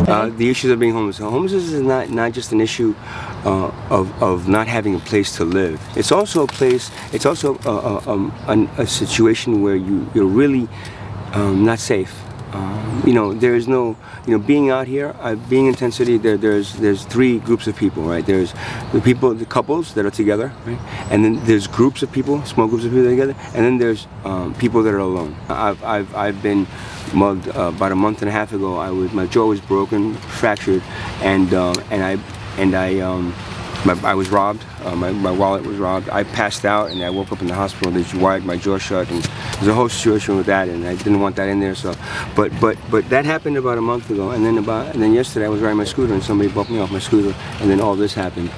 The issues of being homeless. Homelessness is not just an issue of not having a place to live. It's also a place. It's also a situation where you're really not safe. You know, there is no, you know, being out here, being in tent city, there's three groups of people, right? There's the couples that are together, right? And then there's groups of people, small groups of people that are together, and then there's people that are alone. I've been mugged about a month and a half ago. My jaw was broken, fractured, and I was robbed. My wallet was robbed. I passed out and I woke up in the hospital. They wired my jaw shut, and there's a whole situation with that, and I didn't want that in there. So, but that happened about a month ago, and then yesterday I was riding my scooter and somebody bumped me off my scooter, and then all this happened,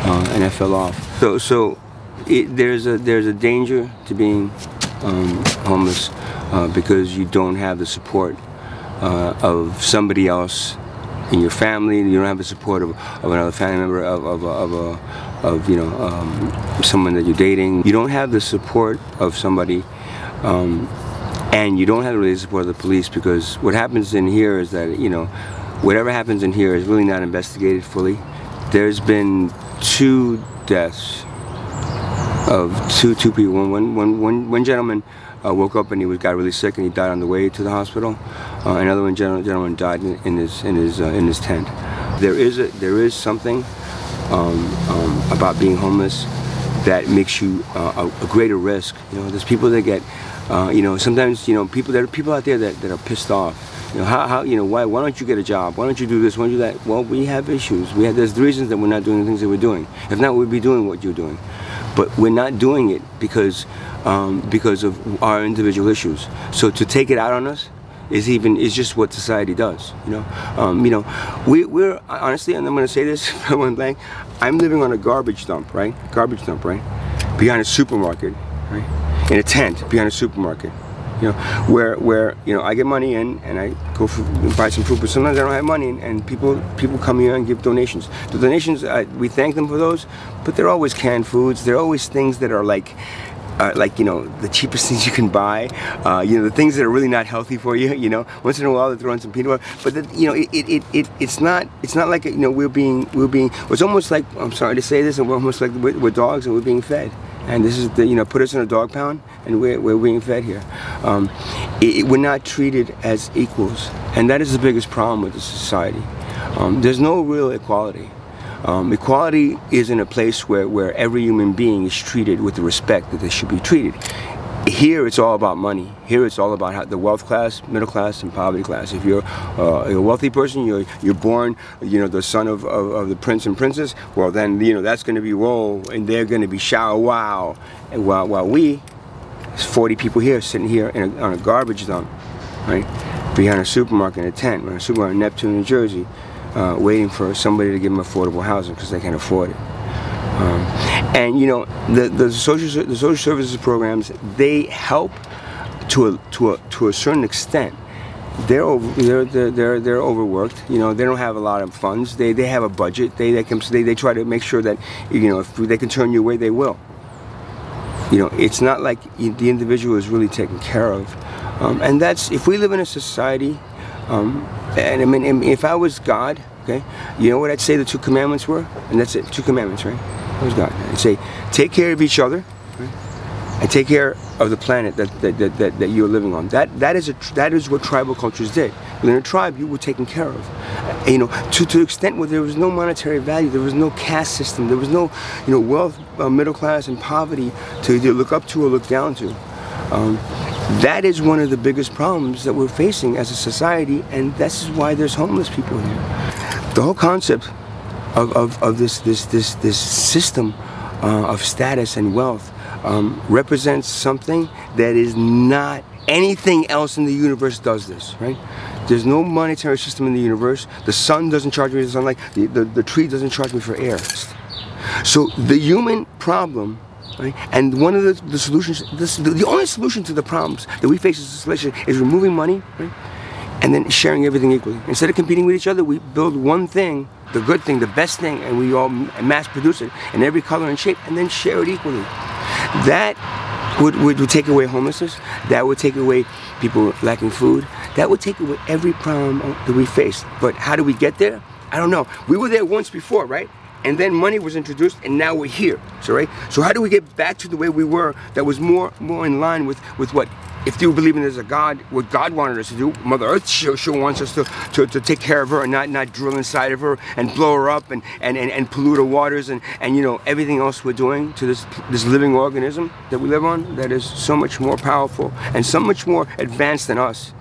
and I fell off. So there's a danger to being homeless because you don't have the support of somebody else in your family. You don't have the support of another family member, of you know, someone that you're dating. You don't have the support of somebody, and you don't have really the support of the police, because what happens in here is that, you know, whatever happens in here is really not investigated fully. There's been 2 deaths of two people. One gentleman woke up and he got really sick and he died on the way to the hospital. Another gentleman died in his tent. There is something about being homeless that makes you a greater risk. You know, there's people that get, you know, sometimes, you know, there are people out there that are pissed off. You know, you know, why don't you get a job? Why don't you do this? Why don't you do that? Well, we have issues. There's the reasons that we're not doing the things that we're doing. If not, we'd be doing what you're doing. But we're not doing it because of our individual issues. So to take it out on us is just what society does. You know, we're honestly, and I'm going to say this point blank, I'm living on a garbage dump, right? Behind a supermarket, right? In a tent behind a supermarket. You know, where you know, I get money in and I go buy some food, but sometimes I don't have money, and people come here and give donations. The donations, we thank them for those, but they're always canned foods. They're always things that are like, you know, the cheapest things you can buy. You know, the things that are really not healthy for you. You know, once in a while they throw in some peanut butter, but you know, it's not like, you know, we're being. It's almost like, I'm sorry to say this, and we're almost like we're dogs and we're being fed. And this is the, you know, put us in a dog pound and we're being fed here. We're not treated as equals, and that is the biggest problem with the society. There's no real equality. Equality is in a place where every human being is treated with the respect that they should be treated. Here it's all about money. Here it's all about the wealth class, middle class, and poverty class. If you're a wealthy person, you're born, you know, the son of the prince and princess, well then, you know, that's going to be whoa, and they're going to be shower wow. And while there's 40 people here sitting here on a garbage dump, right, behind a supermarket in a tent, or a supermarket in Neptune, New Jersey, waiting for somebody to give them affordable housing because they can't afford it. And you know, the social services programs, they help to a certain extent. They're overworked. You know, they don't have a lot of funds. They have a budget. They try to make sure that, you know, if they can turn you away, they will. You know, it's not like the individual is really taken care of, and that's, if we live in a society, and I mean, if I was God, okay, you know what I'd say the 2 commandments were, and that's it, 2 commandments, right? God. I'd say, take care of each other, right? And take care of the planet that you're living on. That is what tribal cultures did. Within a tribe, you were taken care of. And, you know, to the extent where there was no monetary value, there was no caste system, there was no, you know, wealth, middle class, and poverty to either look up to or look down to. That is one of the biggest problems that we're facing as a society, and this is why there's homeless people here. The whole concept of this system of status and wealth represents something that is not anything else in the universe does this, right? There's no monetary system in the universe. The sun doesn't charge me for sunlight. The tree doesn't charge me for air. So the human problem, right, and one of the solutions, the only solution to the problems that we face as a civilization is removing money, right, and then sharing everything equally. Instead of competing with each other, we build one thing, the good thing, the best thing, and we all mass produce it in every color and shape, and then share it equally. That would take away homelessness. That would take away people lacking food. That would take away every problem that we face. But how do we get there? I don't know. We were there once before, right? And then money was introduced, and now we're here. So, right? So how do we get back to the way we were that was more in line with what, if you believe in there's a God, what God wanted us to do? Mother Earth sure wants us to take care of her and not drill inside of her and blow her up and pollute her waters and you know, everything else we're doing to this living organism that we live on that is so much more powerful and so much more advanced than us.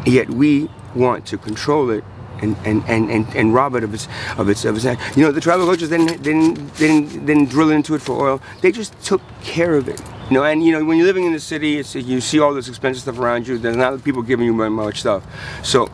Yet we want to control it and rob it of its you know, the tribal cultures didn't drill into it for oil. They just took care of it. You know, and you know, when you're living in the city, you see all this expensive stuff around you. There's not people giving you much stuff. So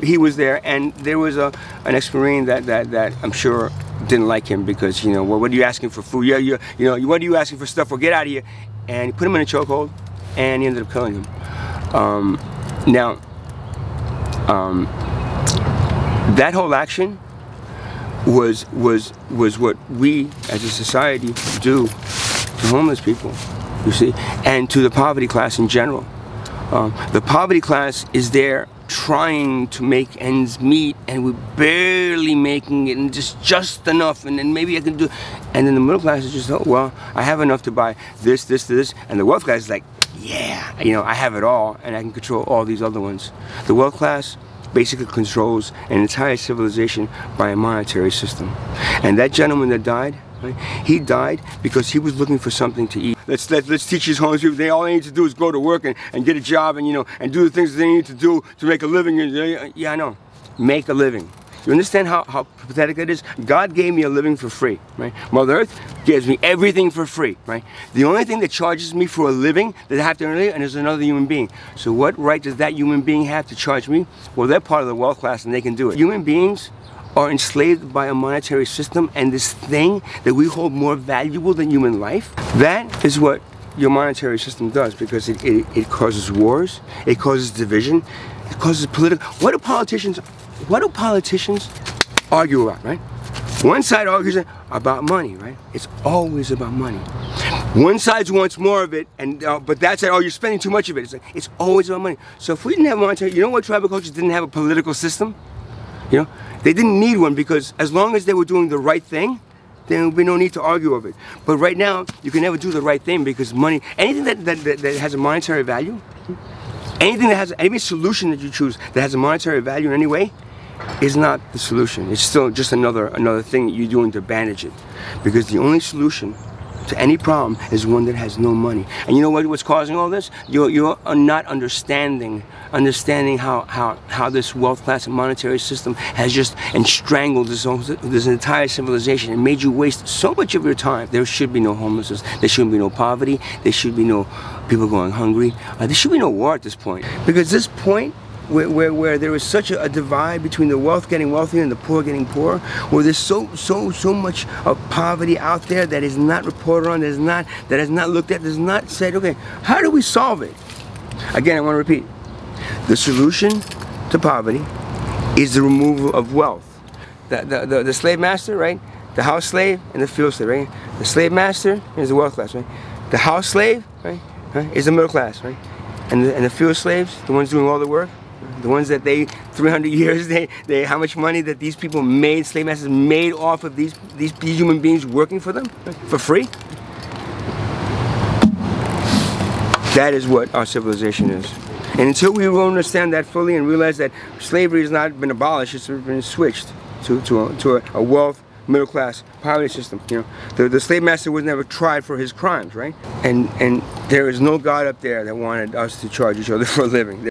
he was there, and there was an ex-Marine that I'm sure didn't like him because, you know, well, what are you asking for food? Yeah, you know, what are you asking for stuff? Well, get out of here. And he put him in a chokehold, and he ended up killing him. That whole action was what we as a society do to homeless people, you see, and to the poverty class in general. The poverty class is there trying to make ends meet, and we're barely making it, and just enough, and then maybe I can do. And then the middle class is just, oh well, I have enough to buy this, and the wealth class is like, yeah, you know, I have it all, and I can control all these other ones. The wealth class basically controls an entire civilization by a monetary system. And that gentleman that died, right, he died because he was looking for something to eat. Let's teach these homeless people, all they need to do is go to work and get a job and, you know, and do the things that they need to do to make a living. Yeah, I know. Make a living. You understand how pathetic it is? God gave me a living for free, right? Mother Earth gives me everything for free, right? The only thing that charges me for a living that I have to earn it, and is another human being. So what right does that human being have to charge me? Well, they're part of the wealth class and they can do it. Human beings are enslaved by a monetary system, and this thing that we hold more valuable than human life, that is what your monetary system does, because it causes wars, it causes division, it causes political. What do politicians argue about, right? One side argues about money, right? It's always about money. One side wants more of it, and but that side, oh, you're spending too much of it. It's always about money. So if we didn't have monetary, you know what tribal cultures didn't have a political system? You know, they didn't need one, because as long as they were doing the right thing, then there would be no need to argue over it. But right now, you can never do the right thing because money, anything that has a monetary value, any solution that you choose that has a monetary value in any way, is not the solution. It's still just another thing that you're doing to bandage it. Because the only solution to any problem is one that has no money. And you know what's causing all this? You're not understanding how this wealth class and monetary system has just strangled this entire civilization and made you waste so much of your time. There should be no homelessness. There shouldn't be no poverty. There should be no people going hungry. There should be no war at this point. Because this point where there is such a divide between the wealth getting wealthier and the poor getting poorer, where there's so much of poverty out there that is not reported on, that has not looked at, that is not said, okay, how do we solve it? Again, I want to repeat, the solution to poverty is the removal of wealth. The slave master, right? The house slave and the field slave, right? The slave master is the wealth class, right? The house slave, right, is the middle class, right? And the field slaves, the ones doing all the work, the ones that 300 years, how much money that these people made, slave masters made off of these human beings working for them, for free. That is what our civilization is. And until we will understand that fully and realize that slavery has not been abolished, it's been switched to a wealth, middle class, poverty system. You know, the slave master was never tried for his crimes, right? And there is no God up there that wanted us to charge each other for a living.